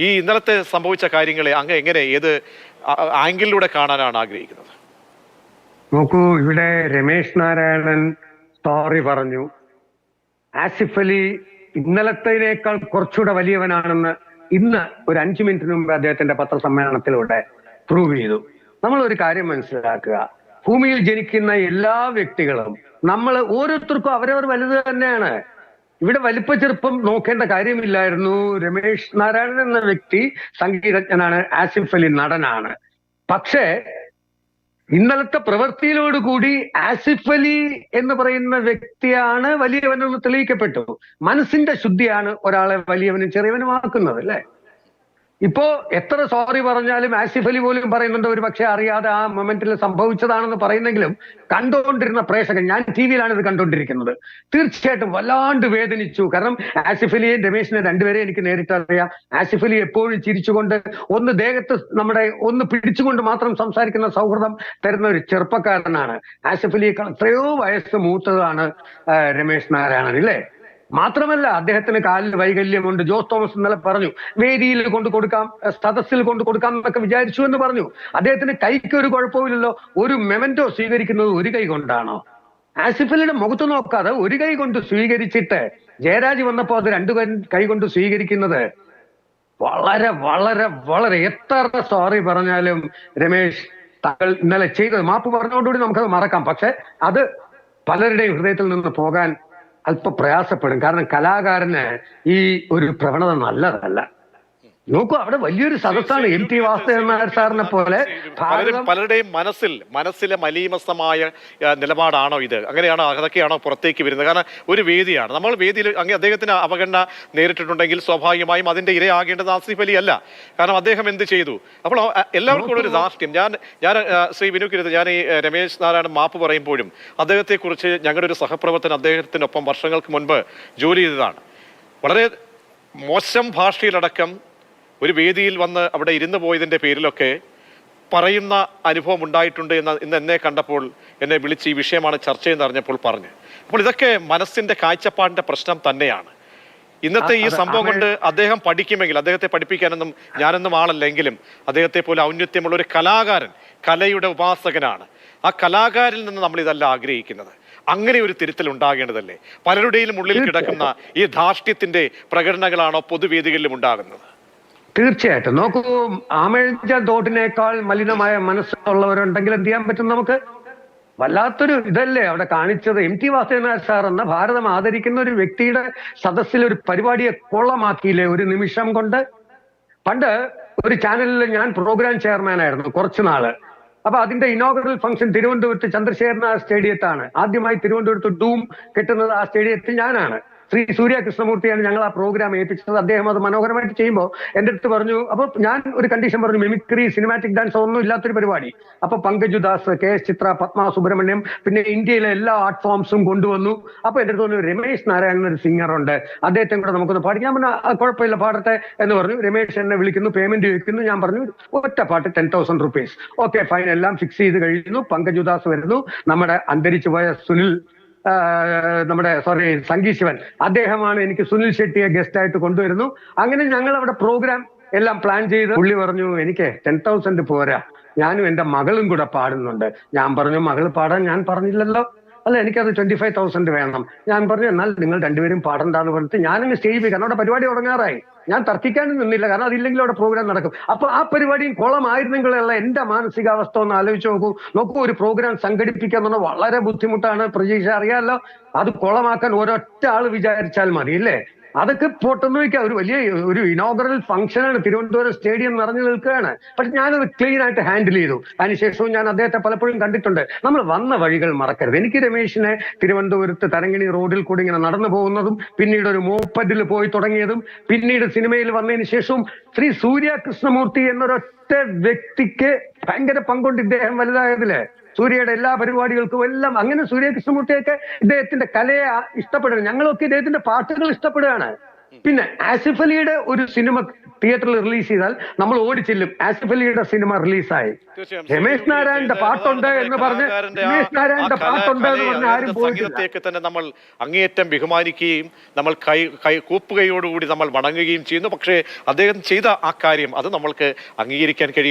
ഈ ഇന്നലത്തെ സംഭവിച്ച കാര്യങ്ങളെ അങ്ങ് എങ്ങനെ ഏത് ആംഗിളിലൂടെ കാണാനാണ് ആഗ്രഹിക്കുന്നത്? നോക്കൂ, ഇവിടെ രമേശ് നാരായണൻ സോറി പറഞ്ഞു. ആസിഫ് അലി ഇന്നലത്തേക്കാൾ കുറച്ചുകൂടെ വലിയവനാണെന്ന് ഇന്ന് ഒരു 5 മിനിറ്റിന് മുമ്പ് അദ്ദേഹത്തിന്റെ പത്രസമ്മേളനത്തിലൂടെ പ്രൂവ് ചെയ്തു. നമ്മൾ ഒരു കാര്യം മനസ്സിലാക്കുക, ഭൂമിയിൽ ജനിക്കുന്ന എല്ലാ വ്യക്തികളും നമ്മൾ ഓരോരുത്തർക്കും അവരവർ വലുത് തന്നെയാണ്. ഇവിടെ വലിപ്പ ചെറുപ്പം നോക്കേണ്ട കാര്യമില്ലായിരുന്നു. രമേശ് നാരായണൻ എന്ന വ്യക്തി സംഗീതജ്ഞനാണ്, ആസിഫ് അലി നടനാണ്. പക്ഷേ ഇന്നലത്തെ പ്രവൃത്തിയിലോടുകൂടി ആസിഫ് അലി എന്ന് പറയുന്ന വ്യക്തിയാണ് വലിയവനെന്ന് തെളിയിക്കപ്പെട്ടു. മനസ്സിന്റെ ശുദ്ധിയാണ് ഒരാളെ വലിയവനും ചെറിയവനുമാക്കുന്നത്, അല്ലെ? ഇപ്പോ എത്ര സോറി പറഞ്ഞാലും ആസിഫ് അലി പോലും പറയുന്നുണ്ട് ഒരു പക്ഷെ അറിയാതെ ആ മൊമെന്റിൽ സംഭവിച്ചതാണെന്ന് പറയുന്നെങ്കിലും കണ്ടുകൊണ്ടിരുന്ന പ്രേക്ഷകൻ, ഞാൻ ടി വിയിലാണ് ഇത് കണ്ടുകൊണ്ടിരിക്കുന്നത്, തീർച്ചയായിട്ടും വല്ലാണ്ട് വേദനിച്ചു. കാരണം ആസിഫ് അലിയെയും രമേശിനെ രണ്ടുപേരെ എനിക്ക് നേരിട്ട് അറിയാം. ആസിഫ് അലി എപ്പോഴും ചിരിച്ചുകൊണ്ട് ഒന്ന് ദേഹത്ത് ഒന്ന് പിടിച്ചുകൊണ്ട് മാത്രം സംസാരിക്കുന്ന സൗഹൃദം തരുന്ന ഒരു ചെറുപ്പക്കാരനാണ്. ആസിഫ് അലിയേക്കാൾ എത്രയോ വയസ്സ് മൂത്തതാണ് രമേശ് നാരായണൻ, ഇല്ലേ? മാത്രമല്ല അദ്ദേഹത്തിന് കാലിൽ വൈകല്യമുണ്ട്. ജോസ് തോമസ് ഇന്നലെ പറഞ്ഞു വേദിയിൽ കൊണ്ടു കൊടുക്കാം, സദസ്സിൽ കൊണ്ടു കൊടുക്കാം എന്നൊക്കെ വിചാരിച്ചു എന്ന് പറഞ്ഞു. അദ്ദേഹത്തിന് കൈക്ക് ഒരു കുഴപ്പമില്ലല്ലോ. ഒരു മെമന്റോ സ്വീകരിക്കുന്നത് ഒരു കൈ കൊണ്ടാണോ? ആസിഫ് അലിയുടെ മുഖത്ത് നോക്കാതെ ഒരു കൈ കൊണ്ട് സ്വീകരിച്ചിട്ട് ജയരാജ് വന്നപ്പോ അത് 2 കൈ കൊണ്ട് സ്വീകരിക്കുന്നത് വളരെ വളരെ വളരെ എത്ര സോറി പറഞ്ഞാലും രമേശ് താങ്കൾ ഇന്നലെ ചെയ്തത്, മാപ്പ് പറഞ്ഞുകൊണ്ടുകൂടി നമുക്കത് മറക്കാം. പക്ഷെ അത് പലരുടെയും ഹൃദയത്തിൽ നിന്ന് പോകാൻ അല്പം പ്രയാസപ്പെടും. കാരണം കലാകാരന് ഈ ഒരു പ്രവണത നല്ലതല്ല. നോക്കൂ, അവിടെ വലിയൊരു സദസ്സാണ്. MT വാസുദേവൻ നായർ സാറിനെ പോലെ പലരുടെയും മനസ്സിലെ മലീമസമായ നിലപാടാണോ ഇത്? അങ്ങനെയാണോ? അതൊക്കെയാണോ പുറത്തേക്ക് വരുന്നത്? കാരണം ഒരു വേദിയാണ്, നമ്മൾ വേദിയിൽ അങ്ങനെ അദ്ദേഹത്തിന് അവഗണന നേരിട്ടിട്ടുണ്ടെങ്കിൽ സ്വാഭാവികമായും അതിന്റെ ഇരയാകേണ്ടത് ആസിഫ് അലി അല്ല. കാരണം അദ്ദേഹം എന്ത് ചെയ്തു? അപ്പോൾ എല്ലാവർക്കും ഉള്ളൊരു ധാർഷ്ട്യം. ഞാൻ ശ്രീ വിനുക്കിരുത്, ഞാൻ ഈ രമേശ് നാരായണൻ മാപ്പ് പറയുമ്പോഴും അദ്ദേഹത്തെക്കുറിച്ച് ഞങ്ങളുടെ ഒരു സഹപ്രവർത്തകൻ അദ്ദേഹത്തിനൊപ്പം വർഷങ്ങൾക്ക് മുൻപ് ജോലി ചെയ്തതാണ്. വളരെ മോശം ഭാഷയിലടക്കം ഒരു വേദിയിൽ വന്ന് അവിടെ ഇരുന്ന് പോയതിൻ്റെ പേരിലൊക്കെ പറയുന്ന അനുഭവം ഉണ്ടായിട്ടുണ്ട് ഇന്ന് എന്നെ കണ്ടപ്പോൾ എന്നെ വിളിച്ച് ഈ വിഷയമാണ് ചർച്ച ചെയ്യുന്ന അറിഞ്ഞപ്പോൾ പറഞ്ഞു. അപ്പോൾ ഇതൊക്കെ മനസ്സിൻ്റെ കാഴ്ചപ്പാടിൻ്റെ പ്രശ്നം തന്നെയാണ്. ഇന്നത്തെ ഈ സംഭവം കൊണ്ട് അദ്ദേഹം പഠിക്കുമെങ്കിൽ, അദ്ദേഹത്തെ പഠിപ്പിക്കാനൊന്നും ഞാനൊന്നും ആളല്ലെങ്കിലും അദ്ദേഹത്തെ പോലെ ഔന്നത്യമുള്ള ഒരു കലാകാരൻ, കലയുടെ ഉപാസകനാണ്. ആ കലാകാരിൽ നിന്ന് നമ്മൾ ഇതല്ല ആഗ്രഹിക്കുന്നത്. അങ്ങനെ ഒരു തിരുത്തൽ ഉണ്ടാകേണ്ടതല്ലേ? പലരുടെയും ഉള്ളിൽ കിടക്കുന്ന ഈ ധാർഷ്ട്യത്തിന്റെ പ്രകടനങ്ങളാണോ പൊതുവേദികളിലും ഉണ്ടാകുന്നത്? തീർച്ചയായിട്ടും. നോക്കൂ, ആമഴിച്ച തോട്ടിനേക്കാൾ മലിനമായ മനസ്സുള്ളവരുണ്ടെങ്കിൽ എന്ത് ചെയ്യാൻ പറ്റും നമുക്ക്? വല്ലാത്തൊരു ഇതല്ലേ അവിടെ കാണിച്ചത്. MT വാസുദേവൻ നായർ സാർ എന്ന ഭാരതം ആദരിക്കുന്ന ഒരു വ്യക്തിയുടെ സദസ്സിൽ ഒരു പരിപാടിയെ കൊള്ളമാക്കിയില്ലേ ഒരു നിമിഷം കൊണ്ട്? പണ്ട് ഒരു ചാനലിൽ ഞാൻ പ്രോഗ്രാം ചെയർമാനായിരുന്നു കുറച്ചു നാള്. അപ്പൊ അതിന്റെ ഇനോഗ്രൽ ഫംഗ്ഷൻ തിരുവനന്തപുരത്ത് ചന്ദ്രശേഖരൻ സ്റ്റേഡിയത്താണ്. ആദ്യമായി തിരുവനന്തപുരത്ത് ഡൂം കെട്ടുന്നത് ആ സ്റ്റേഡിയത്തിൽ ഞാനാണ്. ശ്രീ സൂര്യ കൃഷ്ണമൂർത്തിയാണ് ഞങ്ങൾ ആ പ്രോഗ്രാം ഏൽപ്പിച്ചത്. അദ്ദേഹം അത് മനോഹരമായിട്ട് ചെയ്യുമ്പോൾ എൻ്റെ അടുത്ത് പറഞ്ഞു, അപ്പൊ ഞാൻ ഒരു കണ്ടീഷൻ പറഞ്ഞു, മിമിക്രി, സിനിമാറ്റിക് ഡാൻസ് ഒന്നും ഇല്ലാത്തൊരു പരിപാടി. അപ്പൊ പങ്കജ് ഉദാസ്, KS ചിത്ര, പത്മ സുബ്രഹ്മണ്യം, പിന്നെ ഇന്ത്യയിലെ എല്ലാ ആർട്ട് ഫോംസും കൊണ്ടുവന്നു. അപ്പൊ എൻ്റെ അടുത്ത് പറഞ്ഞു രമേശ് നാരായണൻ ഒരു സിംഗർ ഉണ്ട്, അദ്ദേഹത്തെ കൂടെ നമുക്കൊന്ന് പാടിക്കാൻ. പറഞ്ഞാൽ കുഴപ്പമില്ല, പാടട്ടെ എന്ന് പറഞ്ഞു. രമേശ് എന്നെ വിളിക്കുന്നു, പേയ്മെന്റ് ചോദിക്കുന്നു. ഞാൻ പറഞ്ഞു ഒറ്റ പാട്ട് 10,000 rupees. ഓക്കെ ഫൈൻ, എല്ലാം ഫിക്സ് ചെയ്ത് കഴിയുന്നു. പങ്കജ് ഉദാസ് വരുന്നു, നമ്മുടെ അന്തരിച്ചു പോയ സംഗീത് ശിവൻ, അദ്ദേഹമാണ് എനിക്ക് സുനിൽ ഷെട്ടിയെ ഗസ്റ്റ് ആയിട്ട് കൊണ്ടുവരുന്നു. അങ്ങനെ ഞങ്ങൾ അവിടെ പ്രോഗ്രാം എല്ലാം പ്ലാൻ ചെയ്ത് പുള്ളി പറഞ്ഞു എനിക്ക് 10,000 പോരാ, ഞാനും എൻ്റെ മകളും കൂടെ പാടുന്നുണ്ട്. ഞാൻ പറഞ്ഞു മകൾ പാടാൻ ഞാൻ പറഞ്ഞില്ലല്ലോ, അല്ല എനിക്കത് 25,000 വേണം. ഞാൻ പറഞ്ഞു എന്നാൽ നിങ്ങൾ രണ്ടുപേരും പാടണ്ടെന്ന് പറഞ്ഞിട്ട് ഞാനങ്ങ് സ്റ്റേജ് പോയി. കാരണം അവിടെ പരിപാടി തുടങ്ങാറായി. ഞാൻ തർക്കിക്കാനും നിന്നില്ല, കാരണം അതില്ലെങ്കിൽ അവിടെ പ്രോഗ്രാം നടക്കും. അപ്പൊ ആ പരിപാടിയും കുളമായിരുന്നെങ്കിലുള്ള എന്റെ മാനസികാവസ്ഥ ഒന്ന് ആലോചിച്ച് നോക്കൂ. ഒരു പ്രോഗ്രാം സംഘടിപ്പിക്കുക എന്ന് പറഞ്ഞാൽ വളരെ ബുദ്ധിമുട്ടാണ്. പ്രതീക്ഷ അറിയാമല്ലോ, അത് കുളമാക്കാൻ ഒരൊറ്റ ആള് വിചാരിച്ചാൽ മതി, അല്ലേ? അതൊക്കെ പൊട്ടെന്ന് വയ്ക്കാം. ഒരു ഇനോഗ്രൽ ഫംഗ്ഷനാണ്, തിരുവനന്തപുരം സ്റ്റേഡിയം നിറഞ്ഞു നിൽക്കുകയാണ്. പക്ഷെ ഞാനത് ക്ലീൻ ആയിട്ട് ഹാൻഡിൽ ചെയ്തു. അതിനുശേഷവും ഞാൻ അദ്ദേഹത്തെ പലപ്പോഴും കണ്ടിട്ടുണ്ട്. നമ്മൾ വന്ന വഴികൾ മറക്കരുത്. എനിക്ക് രമേശിനെ തിരുവനന്തപുരത്ത് തരങ്കിണി റോഡിൽ കൂടി ഇങ്ങനെ നടന്നു പോകുന്നതും, പിന്നീട് ഒരു മോപ്പഡിൽ പോയി തുടങ്ങിയതും, പിന്നീട് സിനിമയിൽ വന്നതിന് ശേഷവും ശ്രീ സൂര്യ കൃഷ്ണമൂർത്തി എന്നൊരൊറ്റ വ്യക്തിക്ക് ഭയങ്കര പങ്കുണ്ട് ഇദ്ദേഹം വലുതായതില്. സൂര്യയുടെ എല്ലാ പരിപാടികൾക്കും എല്ലാം അങ്ങനെ സൂര്യ കൃഷ്ണമൂർത്തിയൊക്കെ ഇദ്ദേഹത്തിന്റെ കലയെ ഇഷ്ടപ്പെടുകയാണ്. ഞങ്ങളൊക്കെ ഇദ്ദേഹത്തിന്റെ പാട്ടുകൾ ഇഷ്ടപ്പെടുകയാണ്. പിന്നെ ആസിഫ് അലിയുടെ ഒരു സിനിമ തിയേറ്ററിൽ റിലീസ് ചെയ്താൽ നമ്മൾ ഓടിച്ചെല്ലും. ആസിഫ് അലിയുടെ സിനിമ റിലീസായി, തീർച്ചയായും. രമേശ് നാരായണന്റെ പാട്ടുണ്ട് എന്ന് പറഞ്ഞ് രമേശ് നാരായണന്റെ പാട്ടുണ്ട് എന്ന് പറഞ്ഞ് ആരും പോയിട്ടില്ല. സംഗീതത്തെയൊക്കെ തന്നെ നമ്മൾ അങ്ങേയറ്റം ബഹുമാനിക്കുകയും നമ്മൾ കൂപ്പുകയോടുകൂടി നമ്മൾ വണങ്ങുകയും ചെയ്യുന്നു. പക്ഷേ അദ്ദേഹം ചെയ്ത ആ കാര്യം അത് നമ്മൾക്ക് അംഗീകരിക്കാൻ കഴിയില്ല.